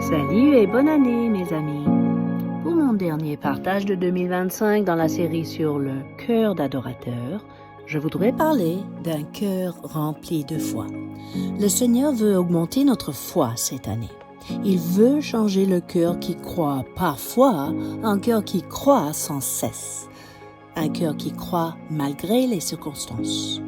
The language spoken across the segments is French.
Salut et bonne année mes amis. Pour mon dernier partage de 2025 dans la série sur le cœur d'adorateur, je voudrais parler d'un cœur rempli de foi. Le Seigneur veut augmenter notre foi cette année. Il veut changer le cœur qui croit parfois en cœur qui croit sans cesse. Un cœur qui croit malgré les circonstances.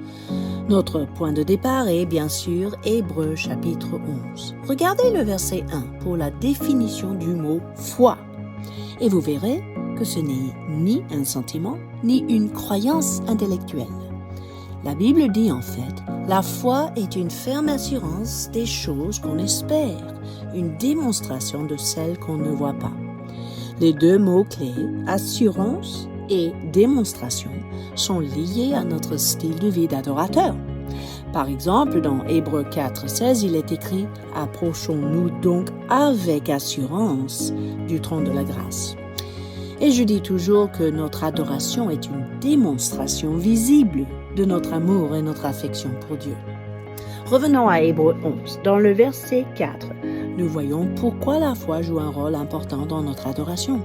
Notre point de départ est bien sûr Hébreux chapitre 11. Regardez le verset 1 pour la définition du mot foi. Et vous verrez que ce n'est ni un sentiment ni une croyance intellectuelle. La Bible dit en fait, la foi est une ferme assurance des choses qu'on espère, une démonstration de celles qu'on ne voit pas. Les deux mots-clés, assurance et démonstration, sont liés à notre style de vie d'adorateur. Par exemple, dans Hébreux 4:16, il est écrit « Approchons-nous donc avec assurance du trône de la grâce ». Et je dis toujours que notre adoration est une démonstration visible de notre amour et notre affection pour Dieu. Revenons à Hébreux 11. Dans le verset 4, nous voyons pourquoi la foi joue un rôle important dans notre adoration.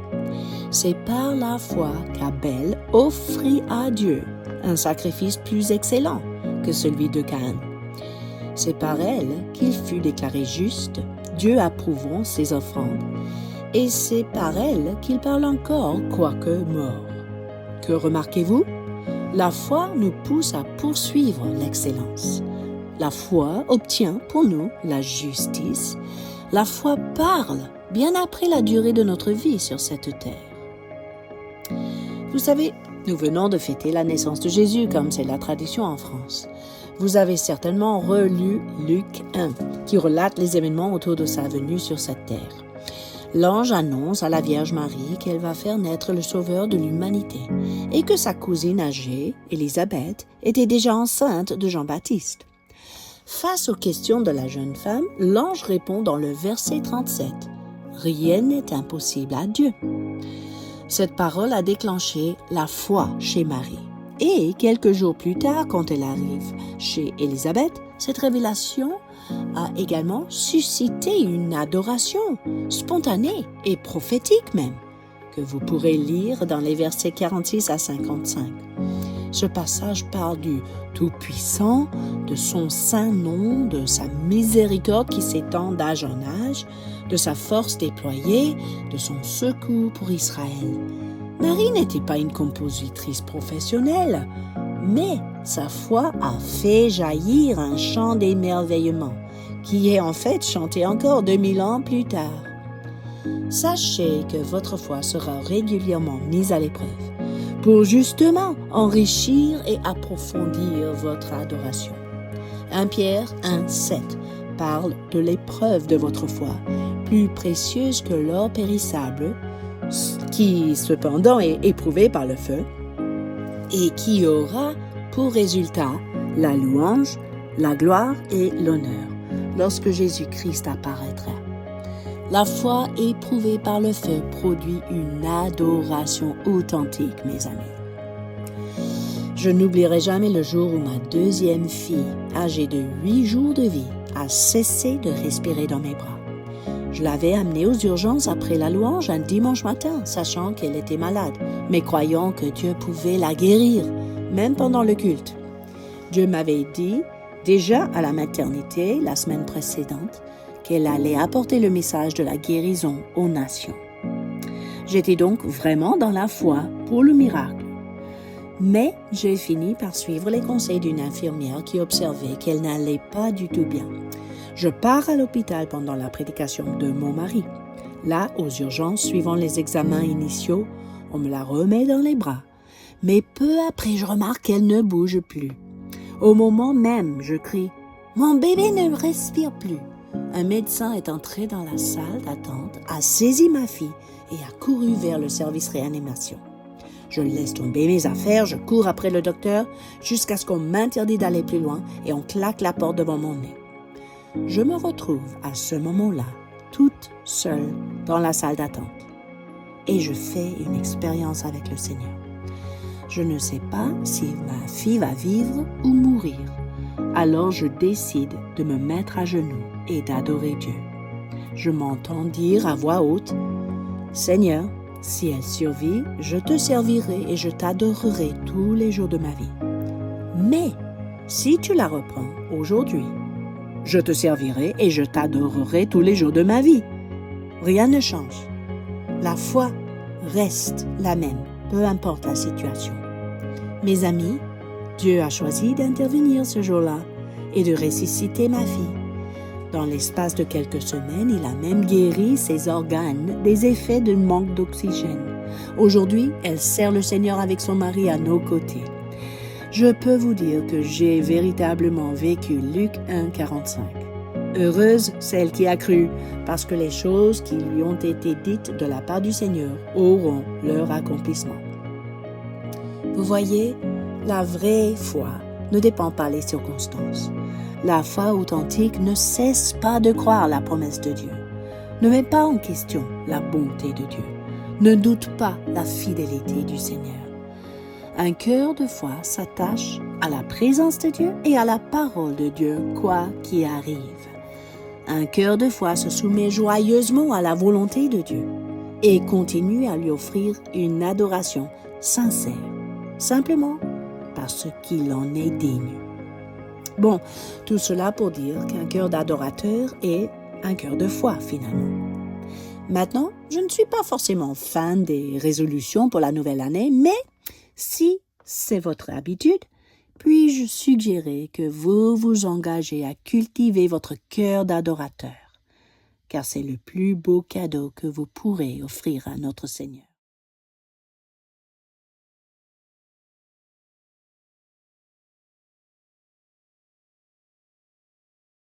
C'est par la foi qu'Abel offrit à Dieu un sacrifice plus excellent que celui de Caïn. C'est par elle qu'il fut déclaré juste, Dieu approuvant ses offrandes, et c'est par elle qu'il parle encore, quoique mort. Que remarquez-vous? La foi nous pousse à poursuivre l'excellence. La foi obtient pour nous la justice. La foi parle bien après la durée de notre vie sur cette terre. Vous savez, nous venons de fêter la naissance de Jésus, comme c'est la tradition en France. Vous avez certainement relu Luc 1, qui relate les événements autour de sa venue sur cette terre. L'ange annonce à la Vierge Marie qu'elle va faire naître le Sauveur de l'humanité et que sa cousine âgée, Élisabeth, était déjà enceinte de Jean-Baptiste. Face aux questions de la jeune femme, l'ange répond dans le verset 37 « Rien n'est impossible à Dieu ». Cette parole a déclenché la foi chez Marie. Et quelques jours plus tard, quand elle arrive chez Élisabeth, cette révélation a également suscité une adoration spontanée et prophétique même, que vous pourrez lire dans les versets 46 à 55. Ce passage parle du Tout-Puissant, de son saint nom, de sa miséricorde qui s'étend d'âge en âge, de sa force déployée, de son secours pour Israël. Marie n'était pas une compositrice professionnelle, mais sa foi a fait jaillir un chant d'émerveillement, qui est en fait chanté encore 2000 ans plus tard. Sachez que votre foi sera régulièrement mise à l'épreuve, pour justement enrichir et approfondir votre adoration. 1 Pierre 1:7 parle de l'épreuve de votre foi, plus précieuse que l'or périssable, qui cependant est éprouvé par le feu, et qui aura pour résultat la louange, la gloire et l'honneur, lorsque Jésus-Christ apparaîtra. La foi éprouvée par le feu produit une adoration authentique, mes amis. Je n'oublierai jamais le jour où ma deuxième fille, âgée de 8 jours de vie, a cessé de respirer dans mes bras. Je l'avais amenée aux urgences après la louange un dimanche matin, sachant qu'elle était malade, mais croyant que Dieu pouvait la guérir, même pendant le culte. Dieu m'avait dit, déjà à la maternité, la semaine précédente, qu'elle allait apporter le message de la guérison aux nations. J'étais donc vraiment dans la foi pour le miracle. Mais j'ai fini par suivre les conseils d'une infirmière qui observait qu'elle n'allait pas du tout bien. Je pars à l'hôpital pendant la prédication de mon mari. Là, aux urgences, suivant les examens initiaux, on me la remet dans les bras. Mais peu après, je remarque qu'elle ne bouge plus. Au moment même, je crie « Mon bébé ne respire plus !» Un médecin est entré dans la salle d'attente, a saisi ma fille et a couru vers le service réanimation. Je laisse tomber mes affaires, je cours après le docteur jusqu'à ce qu'on m'interdise d'aller plus loin et on claque la porte devant mon nez. Je me retrouve à ce moment-là, toute seule dans la salle d'attente. Et je fais une expérience avec le Seigneur. Je ne sais pas si ma fille va vivre ou mourir. Alors je décide de me mettre à genoux et d'adorer Dieu. je m'entends dire à voix haute « Seigneur, si elle survit, je te servirai et je t'adorerai tous les jours de ma vie. Mais si tu la reprends aujourd'hui, je te servirai et je t'adorerai tous les jours de ma vie. » Rien ne change. La foi reste la même, peu importe la situation. Mes amis, Dieu a choisi d'intervenir ce jour-là et de ressusciter ma fille. Dans l'espace de quelques semaines, il a même guéri ses organes des effets de manque d'oxygène. Aujourd'hui, elle sert le Seigneur avec son mari à nos côtés. Je peux vous dire que j'ai véritablement vécu Luc 1,45. Heureuse celle qui a cru, parce que les choses qui lui ont été dites de la part du Seigneur auront leur accomplissement. Vous voyez, la vraie foi ne dépend pas des circonstances. La foi authentique ne cesse pas de croire la promesse de Dieu. Ne met pas en question la bonté de Dieu. Ne doute pas la fidélité du Seigneur. Un cœur de foi s'attache à la présence de Dieu et à la parole de Dieu, quoi qu'il arrive. Un cœur de foi se soumet joyeusement à la volonté de Dieu et continue à lui offrir une adoration sincère, simplement parce qu'il en est digne. Bon, tout cela pour dire qu'un cœur d'adorateur est un cœur de foi finalement. Maintenant, je ne suis pas forcément fan des résolutions pour la nouvelle année, mais si c'est votre habitude, puis-je suggérer que vous vous engagez à cultiver votre cœur d'adorateur, car c'est le plus beau cadeau que vous pourrez offrir à notre Seigneur.